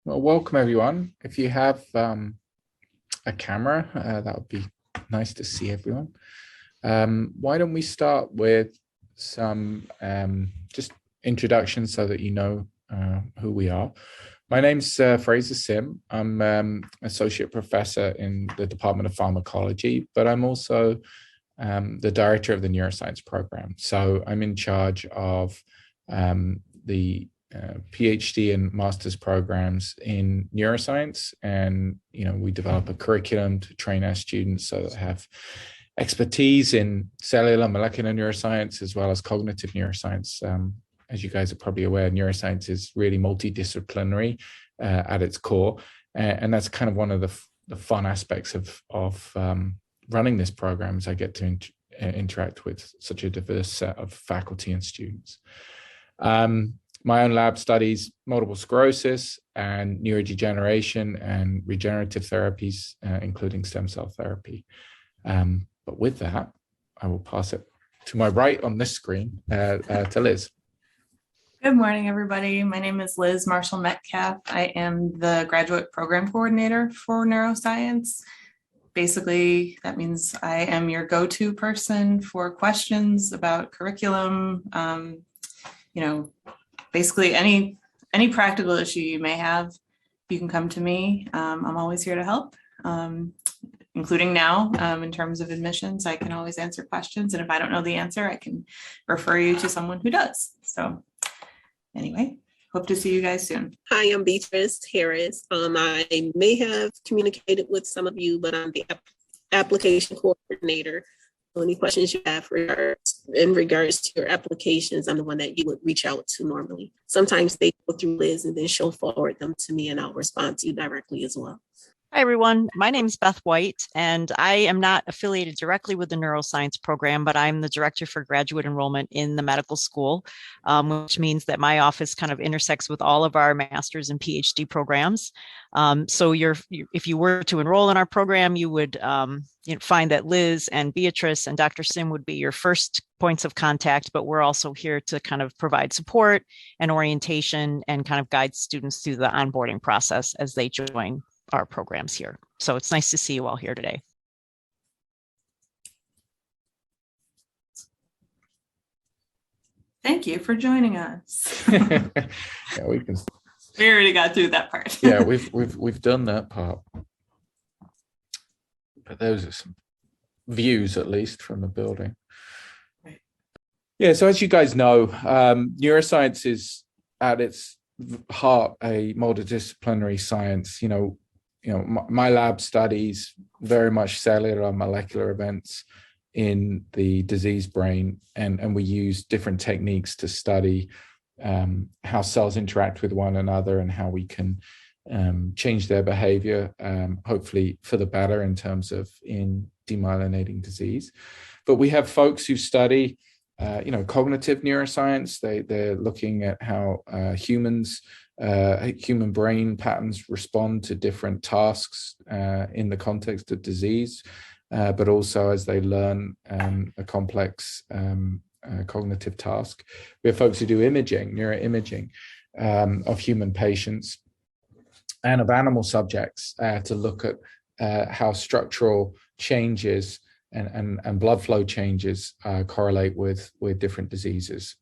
Well, welcome everyone. If you have a camera, that would be nice to see everyone. Why don't we start with some just introductions so that you know who we are. My name's Fraser Sim. I'm associate professor in the Department of Pharmacology, but I'm also the director of the Neuroscience program. So I'm in charge of the PhD and master's programs in neuroscience, and we develop a curriculum to train our students so that they have expertise in cellular molecular neuroscience as well as cognitive neuroscience. As you guys are probably aware, neuroscience is really multidisciplinary at its core, and that's kind of one of the fun aspects of running this program, is I get to interact with such a diverse set of faculty and students. My own lab studies multiple sclerosis and neurodegeneration and regenerative therapies, including stem cell therapy. But with that, I will pass it to my right on this screen to Liz. Good morning, everybody. My name is Liz Marshall-Metcalf. I am the graduate program coordinator for neuroscience. Basically, that means I am your go-to person for questions about curriculum, basically any practical issue you may have, you can come to me. I'm always here to help, including now in terms of admissions. I can always answer questions, and if I don't know the answer, I can refer you to someone who does. So anyway, hope to see you guys soon. Hi, I'm Beatrice Harris. I may have communicated with some of you, but I'm the application coordinator. So any questions you have in regards to your applications, I'm the one that you would reach out to normally. Sometimes they go through Liz and then she'll forward them to me and I'll respond to you directly as well. Hi, everyone. My name is Beth White, and I am not affiliated directly with the neuroscience program, but I'm the director for graduate enrollment in the medical school, which means that my office kind of intersects with all of our master's and PhD programs. So if you were to enroll in our program, you would find that Liz and Beatrice and Dr. Sim would be your first points of contact, but we're also here to kind of provide support and orientation and kind of guide students through the onboarding process as they join our programs here. So it's nice to see you all here today. Thank you for joining us. Yeah, we already got through that part. Yeah, we've done that part. But those are some views, at least, from the building. Right. Yeah, so as you guys know, neuroscience is at its heart a multidisciplinary science. My lab studies very much cellular molecular events in the diseased brain, and we use different techniques to study how cells interact with one another and how we can change their behavior, hopefully for the better in terms of in demyelinating disease. But we have folks who study cognitive neuroscience. They're looking at how human brain patterns respond to different tasks in the context of disease, but also as they learn a complex cognitive task. We have folks who do neuroimaging of human patients and of animal subjects to look at how structural changes and blood flow changes correlate with different diseases.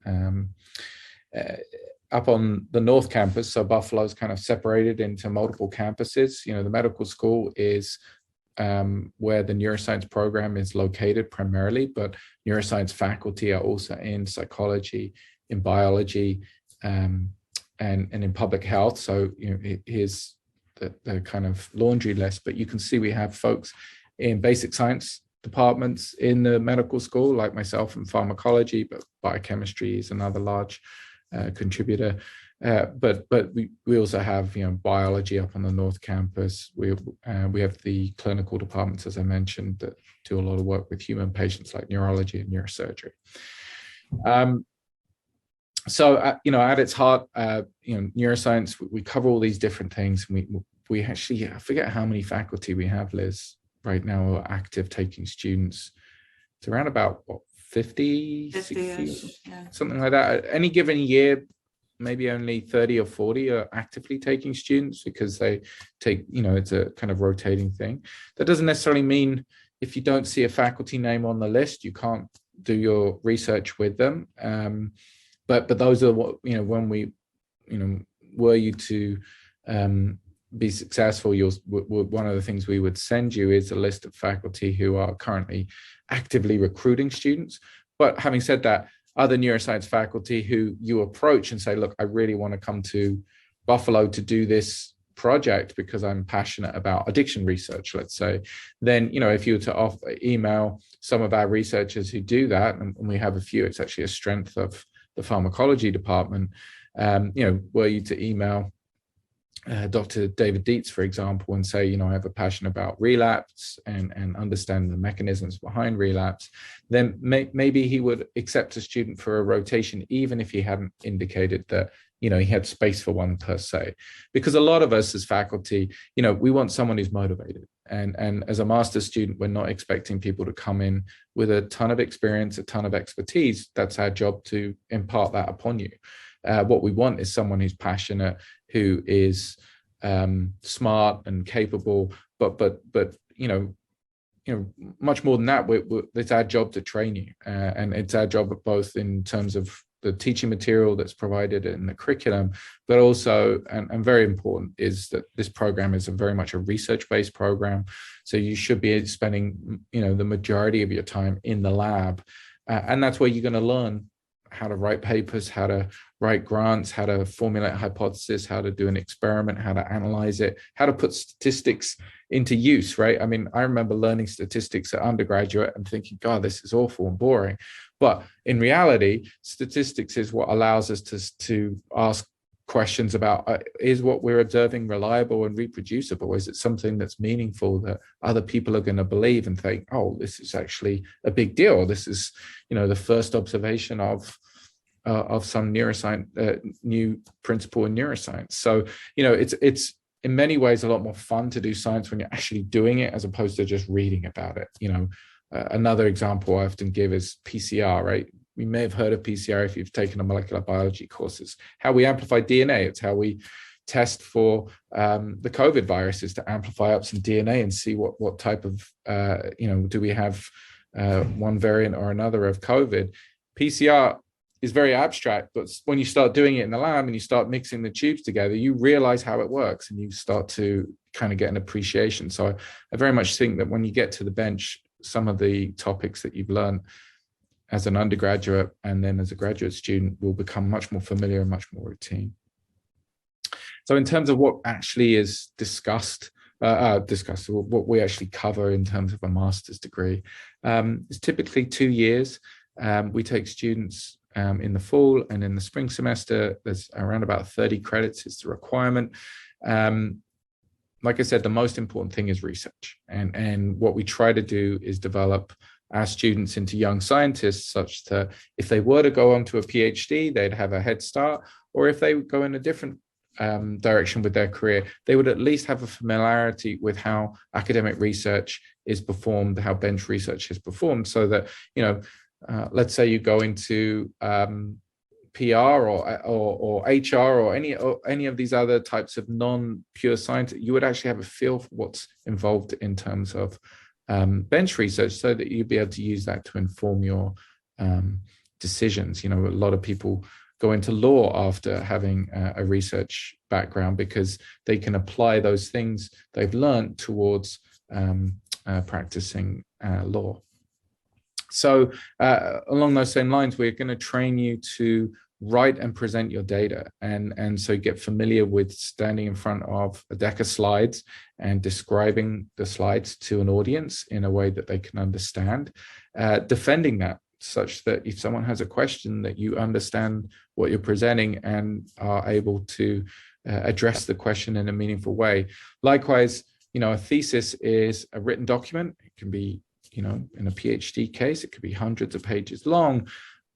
Up on the North Campus, so Buffalo's kind of separated into multiple campuses. The medical school is where the neuroscience program is located primarily, but neuroscience faculty are also in psychology, in biology, and in public health. So here's the kind of laundry list, but you can see we have folks in basic science departments in the medical school, like myself in pharmacology, but biochemistry is another large contributor, but we also have biology up on the North Campus. We have the clinical departments, as I mentioned, that do a lot of work with human patients, like neurology and neurosurgery. So at its heart, neuroscience, we cover all these different things. We actually, I forget how many faculty we have, Liz, right now who are active taking students. It's around about 50, 60, yeah. something like that. Any given year, maybe only 30 or 40 are actively taking students because they take, it's a kind of rotating thing. That doesn't necessarily mean if you don't see a faculty name on the list, you can't do your research with them. But those are what, when we, were you to be successful, one of the things we would send you is a list of faculty who are currently actively recruiting students. But having said that, other neuroscience faculty who you approach and say, look, I really want to come to Buffalo to do this project because I'm passionate about addiction research, let's say, then, if you were to email some of our researchers who do that, and we have a few, it's actually a strength of the pharmacology department, were you to email Dr. David Dietz, for example, and say, I have a passion about relapse and understand the mechanisms behind relapse, then maybe he would accept a student for a rotation, even if he hadn't indicated that, he had space for one per se. Because a lot of us as faculty, we want someone who's motivated. And as a master's student, we're not expecting people to come in with a ton of experience, a ton of expertise. That's our job, to impart that upon you. What we want is someone who's passionate, who is smart and capable, but much more than that. It's our job to train you, and it's our job both in terms of the teaching material that's provided in the curriculum, but also, and very important, is that this program is very much a research-based program. So you should be spending, the majority of your time in the lab, and that's where you're going to learn how to write papers, how to write grants, how to formulate a hypothesis, how to do an experiment, how to analyze it, how to put statistics into use, right? I mean, I remember learning statistics at undergraduate and thinking, God, this is awful and boring. But in reality, statistics is what allows us to ask questions about, is what we're observing reliable and reproducible? Is it something that's meaningful that other people are going to believe and think, oh, this is actually a big deal. This is, the first observation of some neuroscience, new principle in neuroscience. So, it's in many ways a lot more fun to do science when you're actually doing it, as opposed to just reading about it. Another example I often give is PCR, right? You may have heard of PCR if you've taken a molecular biology courses. How we amplify DNA, it's how we test for the COVID viruses, to amplify up some DNA and see what type of, do we have one variant or another of COVID. PCR is very abstract, but when you start doing it in the lab and you start mixing the tubes together, you realize how it works and you start to kind of get an appreciation. So I very much think that when you get to the bench, some of the topics that you've learned as an undergraduate and then as a graduate student will become much more familiar and much more routine. So in terms of what actually is discussed, what we actually cover in terms of a master's degree, it's typically 2 years. We take students in the fall and in the spring semester. There's around about 30 credits is the requirement. Like I said, the most important thing is research. And what we try to do is develop our students into young scientists, such that if they were to go on to a PhD, they'd have a head start, or if they go in a different direction with their career, they would at least have a familiarity with how academic research is performed, how bench research is performed, so that, let's say you go into PR or HR or any of these other types of non-pure science, you would actually have a feel for what's involved in terms of bench research, so that you'd be able to use that to inform your decisions. A lot of people go into law after having a research background because they can apply those things they've learned towards practicing law. So along those same lines, we're going to train you to write and present your data, and so get familiar with standing in front of a deck of slides and describing the slides to an audience in a way that they can understand, defending that such that if someone has a question, that you understand what you're presenting and are able to address the question in a meaningful way. Likewise, a thesis is a written document. It can be, in a PhD case, it could be hundreds of pages long,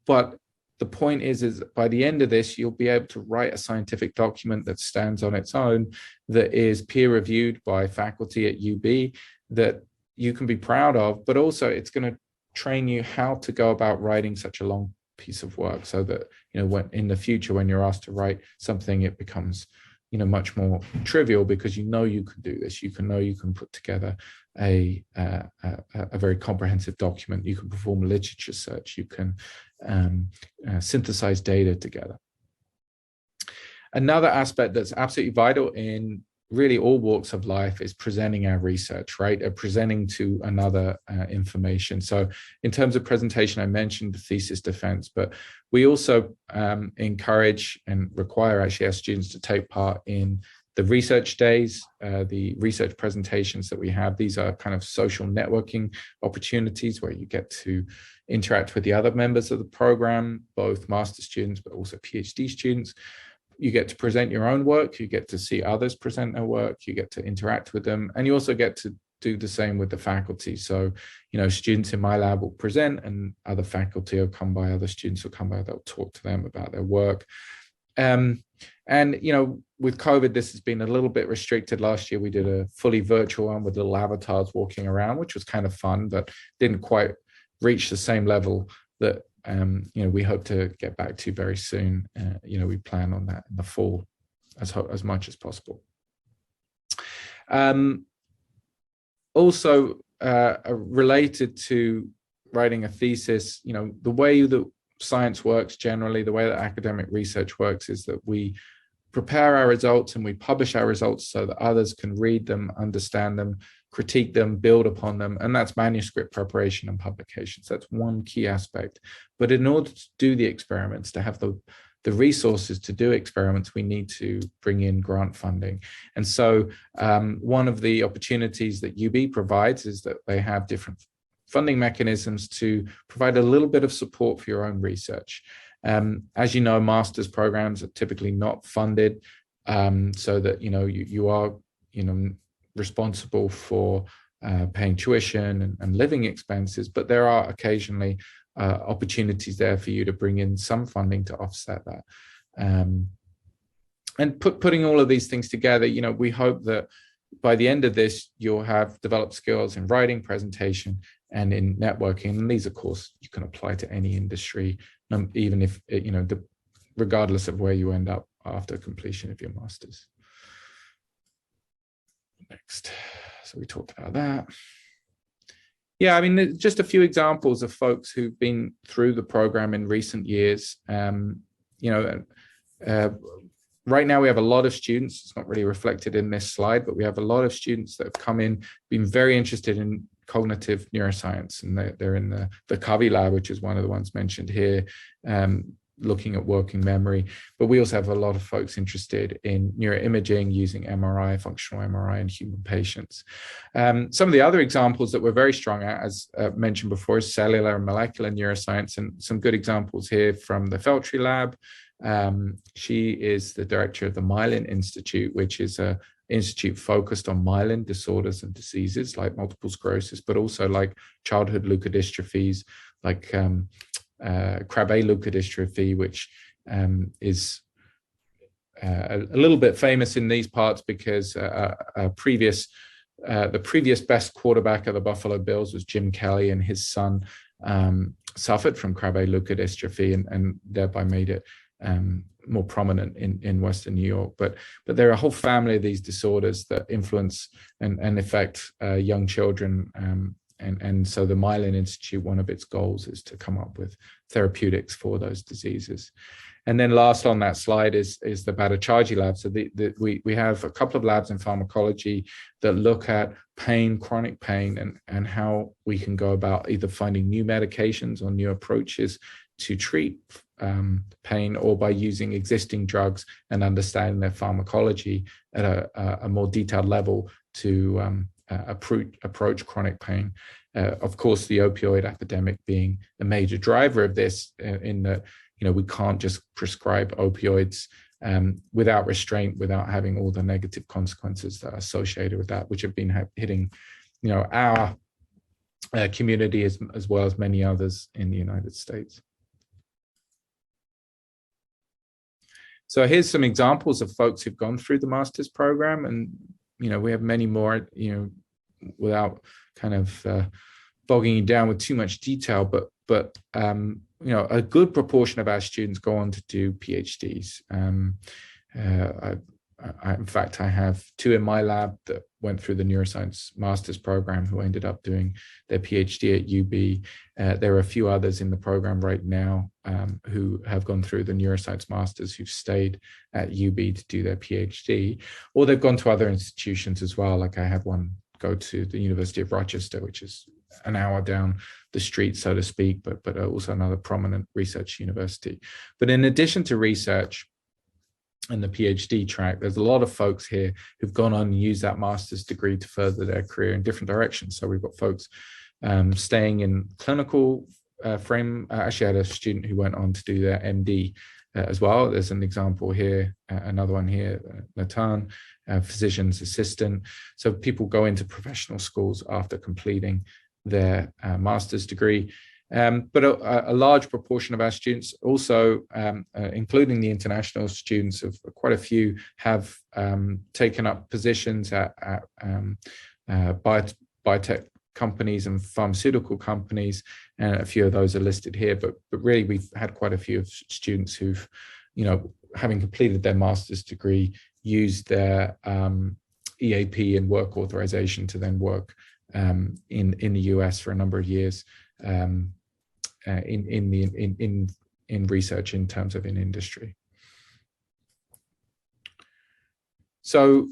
but the point is by the end of this, you'll be able to write a scientific document that stands on its own, that is peer reviewed by faculty at UB, that you can be proud of, but also it's going to train you how to go about writing such a long piece of work, so that, you know, when in the future, when you're asked to write something, it becomes, you know, much more trivial, because you know you can do this. You can put together a very comprehensive document. You can perform a literature search. You can synthesize data together. Another aspect that's absolutely vital in really all walks of life is presenting our research, right? Presenting to another information. So in terms of presentation, I mentioned the thesis defense, but we also encourage and require actually our students to take part in the research days, the research presentations that we have. These are kind of social networking opportunities where you get to interact with the other members of the program, both master students, but also PhD students. You get to present your own work, you get to see others present their work, you get to interact with them, and you also get to do the same with the faculty. So, you know, students in my lab will present, and other faculty will come by, other students will come by, they'll talk to them about their work. And, you know, with COVID, this has been a little bit restricted. Last year, we did a fully virtual one with little avatars walking around, which was kind of fun, but didn't quite reach the same level that you know, we hope to get back to very soon. You know, we plan on that in the fall as much as possible. Also, related to writing a thesis, you know, the way that science works generally, the way that academic research works, is that we prepare our results and we publish our results so that others can read them, understand them, critique them, build upon them, and that's manuscript preparation and publication. So that's one key aspect. But in order to do the experiments, to have the resources to do experiments, we need to bring in grant funding. And so one of the opportunities that UB provides is that they have different funding mechanisms to provide a little bit of support for your own research. As you know, master's programs are typically not funded, so that, you know, you are, you know, responsible for paying tuition and living expenses, but there are occasionally opportunities there for you to bring in some funding to offset that. And putting all of these things together, you know, we hope that by the end of this, you'll have developed skills in writing, presentation, and in networking. And these, of course, you can apply to any industry, even if, you know, regardless of where you end up after completion of your master's. Next. So we talked about that. Yeah, I mean, just a few examples of folks who've been through the program in recent years. You know, right now we have a lot of students. It's not really reflected in this slide, but we have a lot of students that have come in, been very interested in cognitive neuroscience, and they're in the Covey lab, which is one of the ones mentioned here, looking at working memory. But we also have a lot of folks interested in neuroimaging using MRI, functional MRI in human patients. Some of the other examples that we're very strong at, as mentioned before, is cellular and molecular neuroscience, and some good examples here from the Feltri lab. She is the director of the Myelin Institute, which is a institute focused on myelin disorders and diseases like multiple sclerosis, but also like childhood leukodystrophies, like Krabbe leukodystrophy, which is a little bit famous in these parts because the previous best quarterback of the Buffalo Bills was Jim Kelly, and his son suffered from Krabbe leukodystrophy and thereby made it more prominent in Western New York. But there are a whole family of these disorders that influence and affect young children. And so the Myelin Institute, one of its goals is to come up with therapeutics for those diseases. And then last on that slide is the Bhattacharjee lab. So we have a couple of labs in pharmacology that look at pain, chronic pain, and how we can go about either finding new medications or new approaches to treat pain, or by using existing drugs and understanding their pharmacology at a more detailed level to approach chronic pain. Of course, the opioid epidemic being a major driver of this, in that, you know, we can't just prescribe opioids without restraint, without having all the negative consequences that are associated with that, which have been hitting, you know, our community as well as many others in the United States. So here's some examples of folks who've gone through the master's program, and, you know, we have many more, you know, without kind of bogging you down with too much detail, but a good proportion of our students go on to do PhDs. In fact, I have two in my lab that went through the neuroscience master's program who ended up doing their PhD at UB. There are a few others in the program right now who have gone through the neuroscience masters who've stayed at UB to do their PhD, or they've gone to other institutions as well. Like I had one go to the University of Rochester, which is an hour down the street, so to speak, but also another prominent research university. But in addition to research and the PhD track, there's a lot of folks here who've gone on and used that master's degree to further their career in different directions. So we've got folks staying in clinical frame. I actually had a student who went on to do their MD as well. There's an example here, another one here, Natan, physician's assistant. So people go into professional schools after completing their master's degree. But a large proportion of our students also, including the international students, of quite a few have taken up positions at biotech companies and pharmaceutical companies, and a few of those are listed here. But really, we've had quite a few of students who've, having completed their master's degree, used their EAP and work authorization to then work in the US for a number of years. In research in terms of in industry. So,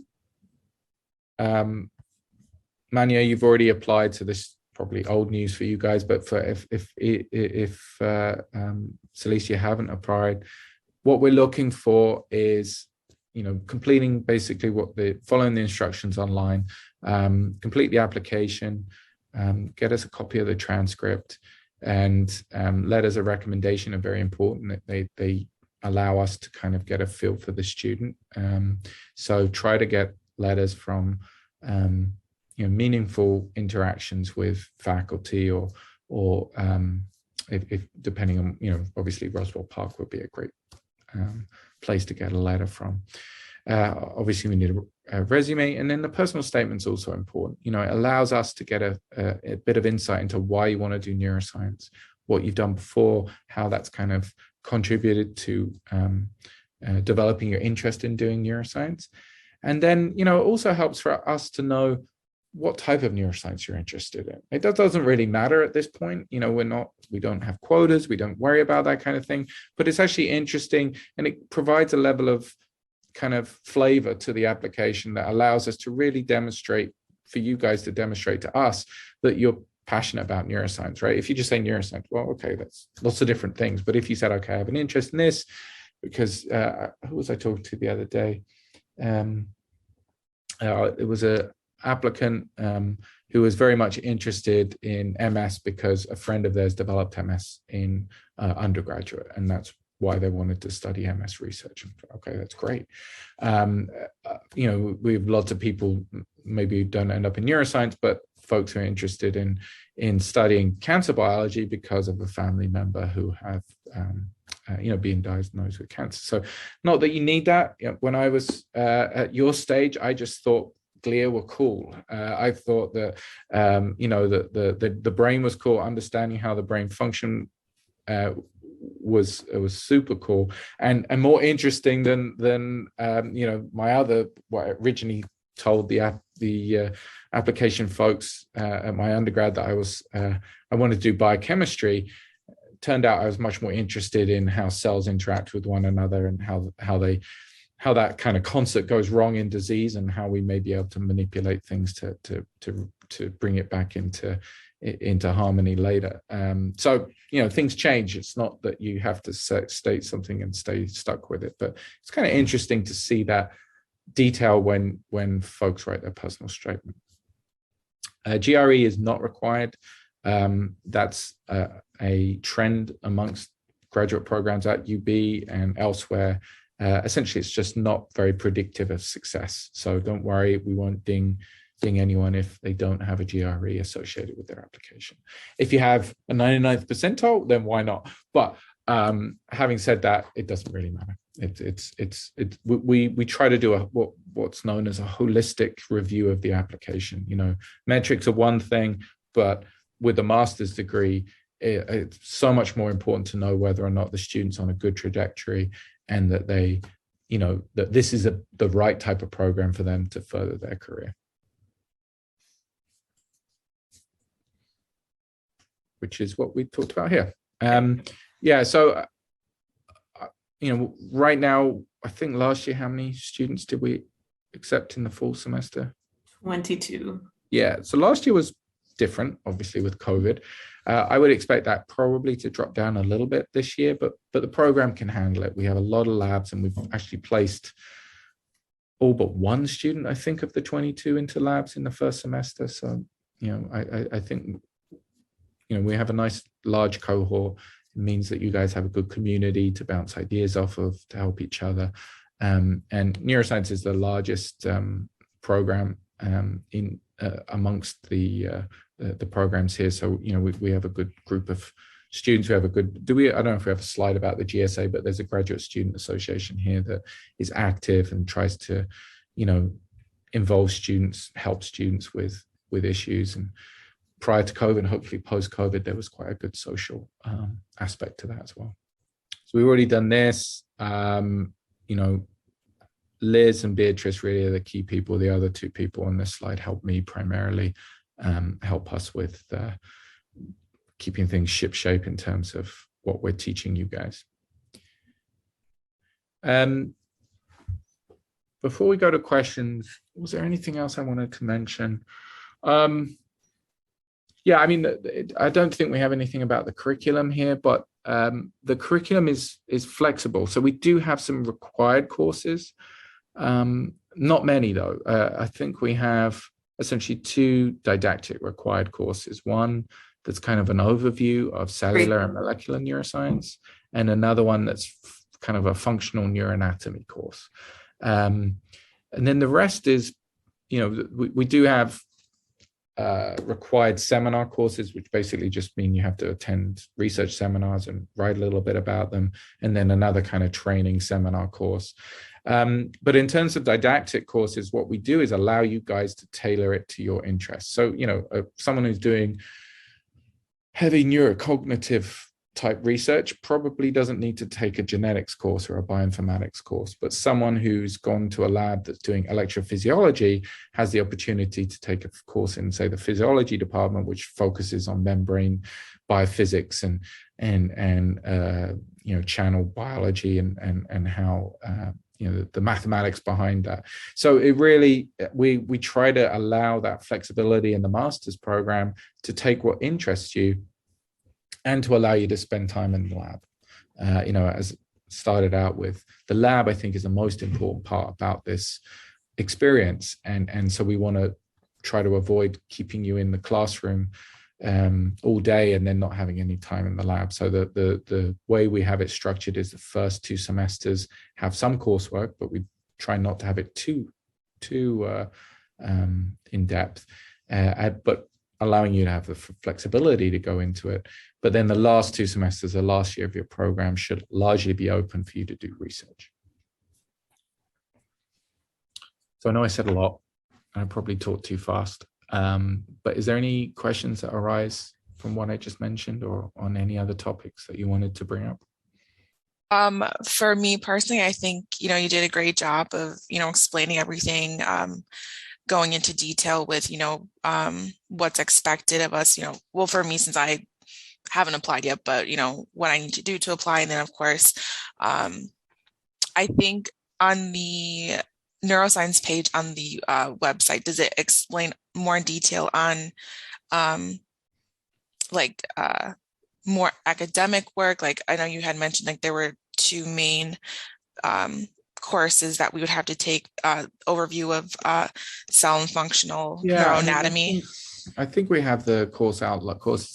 Manya, you've already applied to this, probably old news for you guys, but for if Celeste, you haven't applied, what we're looking for is, completing basically following the instructions online, complete the application, get us a copy of the transcript, and letters of recommendation are very important. That they allow us to kind of get a feel for the student. So try to get letters from meaningful interactions with faculty, or if depending on, obviously Roswell Park would be a great place to get a letter from. Obviously we need a resume, and then the personal statement's also important. It allows us to get a bit of insight into why you want to do neuroscience, what you've done before, how that's kind of contributed to developing your interest in doing neuroscience. And then, it also helps for us to know what type of neuroscience you're interested in. It doesn't really matter at this point. We don't have quotas, we don't worry about that kind of thing, but it's actually interesting, and it provides a level of kind of flavor to the application that allows us to really demonstrate, for you guys to demonstrate to us, that you're passionate about neuroscience, right? If you just say neuroscience, well, okay, that's lots of different things. But if you said, okay, I have an interest in this, because who was I talking to the other day? It was a applicant who was very much interested in MS because a friend of theirs developed MS in undergraduate, and that's why they wanted to study MS research. Okay, that's great. We have lots of people maybe who don't end up in neuroscience, but folks who are interested in studying cancer biology because of a family member who have being diagnosed with cancer. So not that you need that. When I was at your stage, I just thought glia were cool. I thought that the brain was cool. Understanding how the brain functioned was super cool and more interesting than my other, what I originally told the application folks at my undergrad that I wanted to do biochemistry. Turned out I was much more interested in how cells interact with one another, and how that kind of concert goes wrong in disease, and how we may be able to manipulate things to bring it back into harmony later. So things change. It's not that you have to state something and stay stuck with it, but it's kind of interesting to see that detail when folks write their personal statement. GRE is not required. That's a trend amongst graduate programs at UB and elsewhere. Essentially, it's just not very predictive of success. So don't worry, we won't ding anyone if they don't have a GRE associated with their application. If you have a 99th percentile, then why not? But having said that, it doesn't really matter. We try to do what's known as a holistic review of the application. Metrics are one thing, but with a master's degree, it's so much more important to know whether or not the student's on a good trajectory, and that they, that this is the right type of program for them to further their career. Which is what we talked about here. Yeah, so, right now, I think last year, how many students did we accept in the fall semester? 22. Yeah, so last year was different, obviously, with COVID. I would expect that probably to drop down a little bit this year, but the program can handle it. We have a lot of labs, and we've actually placed all but one student, I think, of the 22 into labs in the first semester. So, I think, we have a nice large cohort. It means that you guys have a good community to bounce ideas off of, to help each other. And neuroscience is the largest program in amongst the programs here. So, we have a good group of students who have a good, I don't know if we have a slide about the GSA, but there's a graduate student association here that is active and tries to, involve students, help students with issues. And prior to COVID, hopefully post-COVID, there was quite a good social aspect to that as well. So we've already done this. Liz and Beatrice really are the key people. The other two people on this slide help me primarily, help us with keeping things shipshape in terms of what we're teaching you guys. Before we go to questions, was there anything else I wanted to mention? Yeah, I mean, I don't think we have anything about the curriculum here, but the curriculum is flexible. So we do have some required courses, not many though. I think we have essentially two didactic required courses. One that's kind of an overview of cellular and molecular neuroscience, and another one that's kind of a functional neuroanatomy course. And then the rest is, we do have required seminar courses, which basically just mean you have to attend research seminars and write a little bit about them, and then another kind of training seminar course. But in terms of didactic courses, what we do is allow you guys to tailor it to your interests. So, someone who's doing heavy neurocognitive type research probably doesn't need to take a genetics course or a bioinformatics course, but someone who's gone to a lab that's doing electrophysiology has the opportunity to take a course in, say, the physiology department, which focuses on membrane biophysics and channel biology and how the mathematics behind that. So it really, we try to allow that flexibility in the master's program to take what interests you and to allow you to spend time in the lab. As started out with, the lab, I think, is the most important part about this experience. And so we want to try to avoid keeping you in the classroom all day and then not having any time in the lab. So the way we have it structured is the first 2 semesters have some coursework, but we try not to have it too in depth, but allowing you to have the flexibility to go into it. But then the last 2 semesters, the last year of your program, should largely be open for you to do research. So I know I said a lot, and I probably talked too fast. But is there any questions that arise from what I just mentioned, or on any other topics that you wanted to bring up? For me personally, I think, you did a great job of, explaining everything, going into detail with, what's expected of us, well, for me, since I haven't applied yet, but, what I need to do to apply. And then, of course, I think on the neuroscience page on the website, does it explain more in detail on more academic work? Like, I know you had mentioned like there were 2 main courses that we would have to take, overview of cell and functional neuroanatomy. I think we have the courses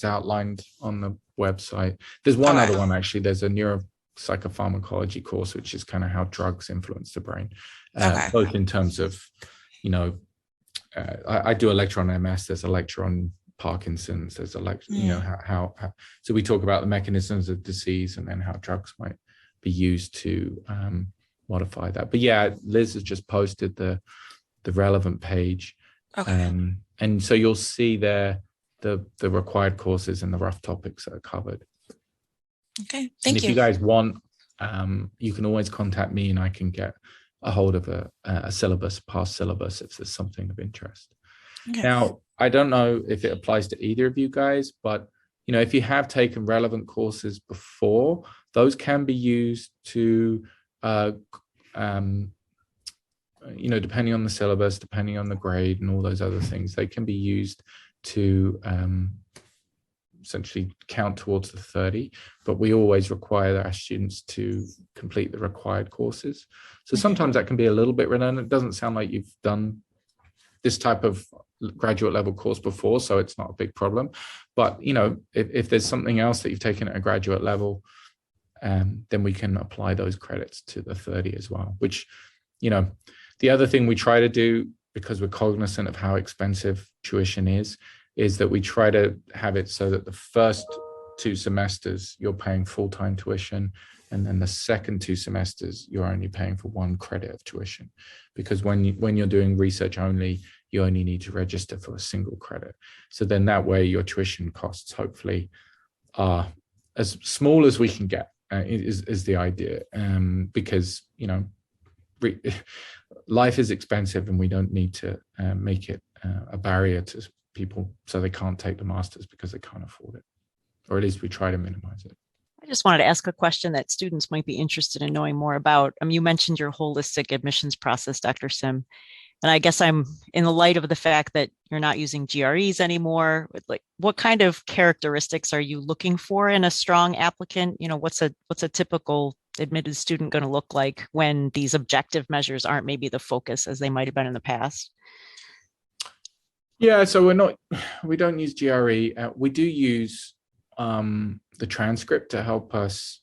outlined on the website. There's one other one, actually. There's a neuropsychopharmacology course, which is kind of how drugs influence the brain, both in terms of, I do electron MS, there's electron Parkinson's, there's how so we talk about the mechanisms of disease and then how drugs might be used to modify that. But yeah, Liz has just posted the relevant page. And so you'll see there the required courses and the rough topics that are covered. Okay, And thank if you. you guys want, you can always contact me and I can get a hold of a syllabus, past syllabus, if there's something of interest. Okay. Now, I don't know if it applies to either of you guys, but if you have taken relevant courses before, those can be used to, depending on the syllabus, depending on the grade and all those other things, they can be used to essentially count towards the 30, but we always require our students to complete the required courses. So sometimes that can be a little bit redundant. It doesn't sound like you've done this type of graduate level course before, so it's not a big problem. But if there's something else that you've taken at a graduate level, then we can apply those credits to the 30 as well, which, the other thing we try to do, because we're cognizant of how expensive tuition is that we try to have it so that the first 2 semesters you're paying full-time tuition, and then the second 2 semesters you're only paying for 1 credit of tuition, because when you're doing research only, you only need to register for a single credit. So then that way your tuition costs hopefully are as small as we can get, is the idea, because life is expensive and we don't need to make it a barrier to people so they can't take the masters because they can't afford it, or at least we try to minimize it. I just wanted to ask a question that students might be interested in knowing more about. You mentioned your holistic admissions process, Dr. Sim, and I guess I'm in the light of the fact that you're not using GREs anymore. Like, what kind of characteristics are you looking for in a strong applicant? What's a typical admitted student going to look like when these objective measures aren't maybe the focus as they might have been in the past? Yeah, so we don't use GRE. We do use the transcript to help us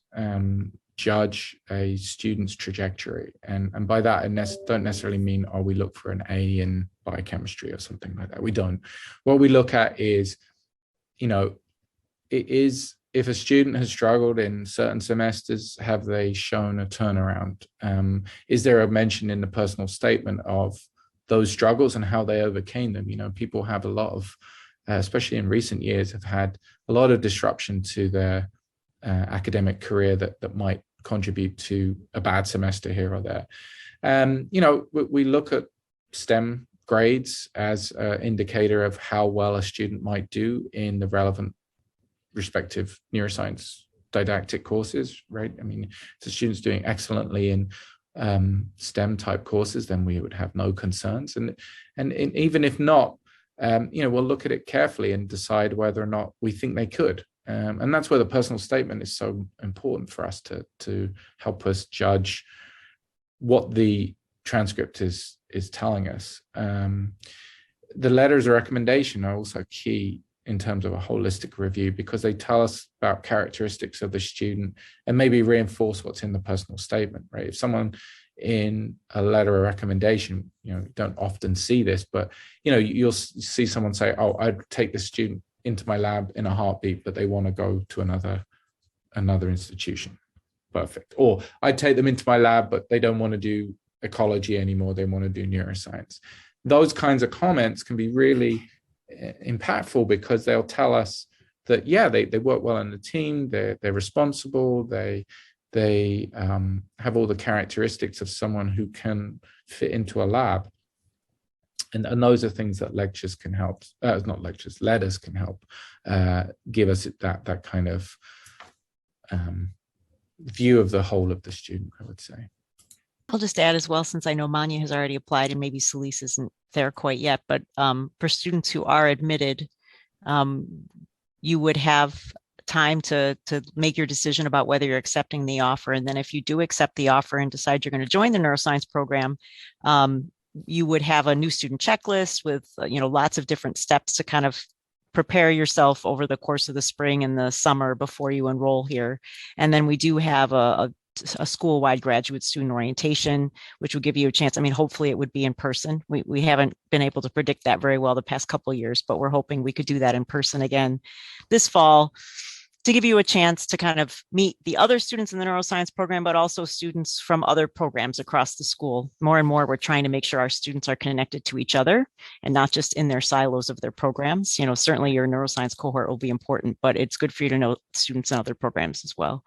judge a student's trajectory. And by that, I don't necessarily mean, we look for an A in biochemistry or something like that. We don't. What we look at is, if a student has struggled in certain semesters, have they shown a turnaround? Is there a mention in the personal statement of those struggles and how they overcame them? People have a lot of, especially in recent years, have had a lot of disruption to their academic career that might contribute to a bad semester here or there. We look at STEM grades as an indicator of how well a student might do in the relevant respective neuroscience didactic courses, right? If the student's doing excellently in STEM type courses, then we would have no concerns. And even if not, we'll look at it carefully and decide whether or not we think they could. And that's where the personal statement is so important for us to help us judge what the transcript is telling us. The letters of recommendation are also key in terms of a holistic review, because they tell us about characteristics of the student and maybe reinforce what's in the personal statement, right? If someone in a letter of recommendation, you don't often see this, but you'll see someone say, I'd take this student into my lab in a heartbeat, but they want to go to another institution. Perfect. Or I'd take them into my lab, but they don't want to do ecology anymore. They want to do neuroscience. Those kinds of comments can be really impactful, because they'll tell us that, yeah, they work well in the team, they're responsible, they have all the characteristics of someone who can fit into a lab. And those are things that lectures can help, not lectures, letters can help give us that kind of view of the whole of the student, I would say. I'll just add as well, since I know Manya has already applied and maybe Celise isn't there quite yet, but for students who are admitted, you would have time to make your decision about whether you're accepting the offer. And then if you do accept the offer and decide you're going to join the neuroscience program, you would have a new student checklist with lots of different steps to kind of prepare yourself over the course of the spring and the summer before you enroll here. And then we do have a school-wide graduate student orientation, which will give you a chance. Hopefully it would be in person. We haven't been able to predict that very well the past couple of years, but we're hoping we could do that in person again this fall to give you a chance to kind of meet the other students in the neuroscience program, but also students from other programs across the school. More and more, we're trying to make sure our students are connected to each other and not just in their silos of their programs. Certainly your neuroscience cohort will be important, but it's good for you to know students in other programs as well.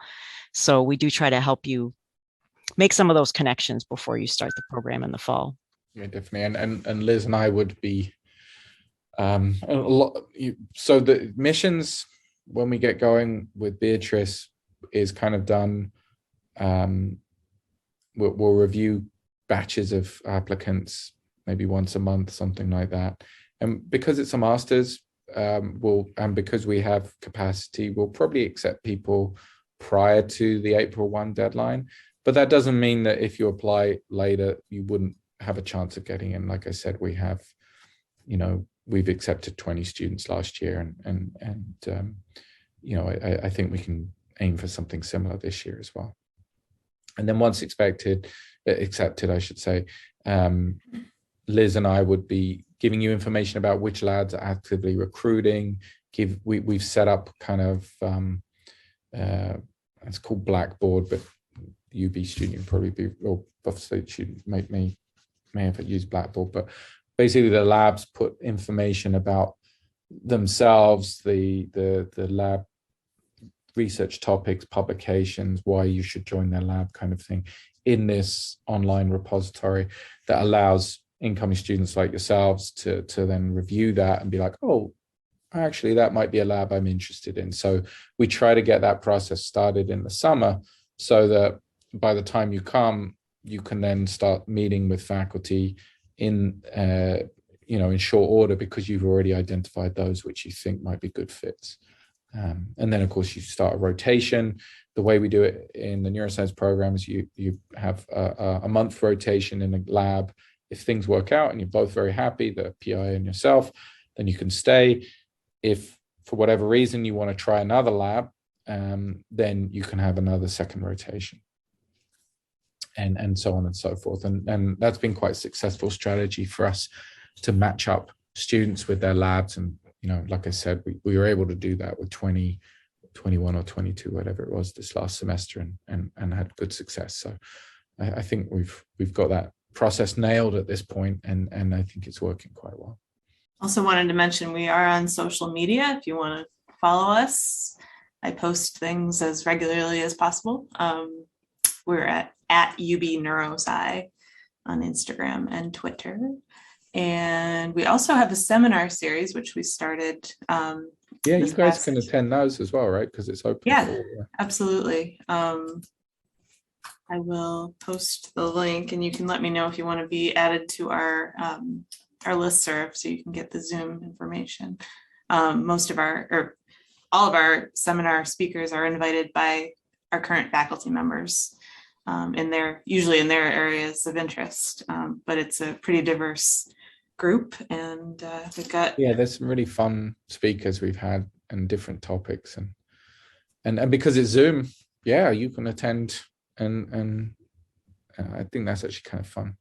So we do try to help you make some of those connections before you start the program in the fall. Yeah, definitely. And Liz and I would be a lot. So the missions, when we get going with Beatrice, is kind of done. We'll review batches of applicants maybe once a month, something like that. And because it's a master's, and because we have capacity, we'll probably accept people prior to the April 1 deadline. But that doesn't mean that if you apply later, you wouldn't have a chance of getting in. Like I said, we have, we've accepted 20 students last year, and I think we can aim for something similar this year as well. And then once accepted, I should say, Liz and I would be giving you information about which labs are actively recruiting. We've set up kind of, it's called Blackboard, but UB student probably be, or Buff State student may have used Blackboard, but basically the labs put information about themselves, the lab research topics, publications, why you should join their lab kind of thing in this online repository that allows incoming students like yourselves to then review that and be like, oh, actually that might be a lab I'm interested in. So we try to get that process started in the summer so that by the time you come, you can then start meeting with faculty in short order, because you've already identified those which you think might be good fits. And then, of course, you start a rotation. The way we do it in the neuroscience program is you have a month rotation in a lab. If things work out and you're both very happy, the PI and yourself, then you can stay. If for whatever reason you want to try another lab, then you can have another second rotation. And so on and so forth. And that's been quite a successful strategy for us to match up students with their labs. And, like I said, we were able to do that with 20, 21 or 22, whatever it was this last semester, and had good success. So I think we've got that process nailed at this point, and I think it's working quite well. Also wanted to mention we are on social media. If you want to follow us, I post things as regularly as possible. We're at UB Neurosci on Instagram and Twitter. And we also have a seminar series, which we started. You guys can attend those as well, right? Because it's open. Yeah, absolutely. I will post the link, and you can let me know if you want to be added to our listserv so you can get the Zoom information. All of our seminar speakers are invited by our current faculty members. Usually in their areas of interest, but it's a pretty diverse group, and we've got there's some really fun speakers we've had and different topics, and because it's Zoom, you can attend, and I think that's actually kind of fun.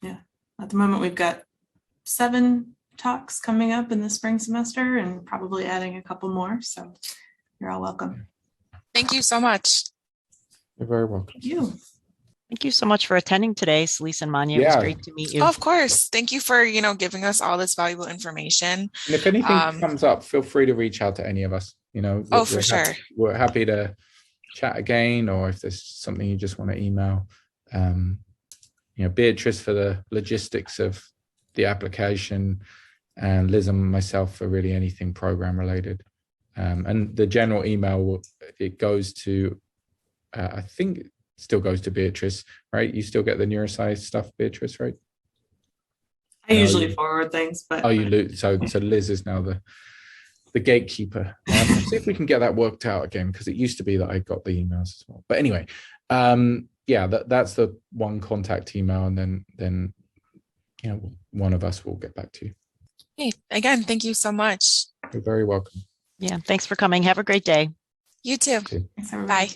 Yeah, at the moment we've got 7 talks coming up in the spring semester, and probably adding a couple more. So you're all welcome. Thank you so much. You're very welcome. Thank you. Thank you so much for attending today, Celise and Manya. It was great to meet you. Of course. Thank you for, giving us all this valuable information. And if anything comes up, feel free to reach out to any of us. For sure. We're happy to chat again, or if there's something you just want to email, Beatrice for the logistics of the application, and Liz and myself for really anything program related. And the general email, it goes to, I think it still goes to Beatrice, right? You still get the neuroscience stuff, Beatrice, right? I usually forward things, but so Liz is now the gatekeeper. See if we can get that worked out again, because it used to be that I got the emails as well. But anyway, that's the one contact email, and then one of us will get back to you. Hey, again, thank you so much. You're very welcome. Yeah, thanks for coming. Have a great day. You too. thanks, everybody. Bye.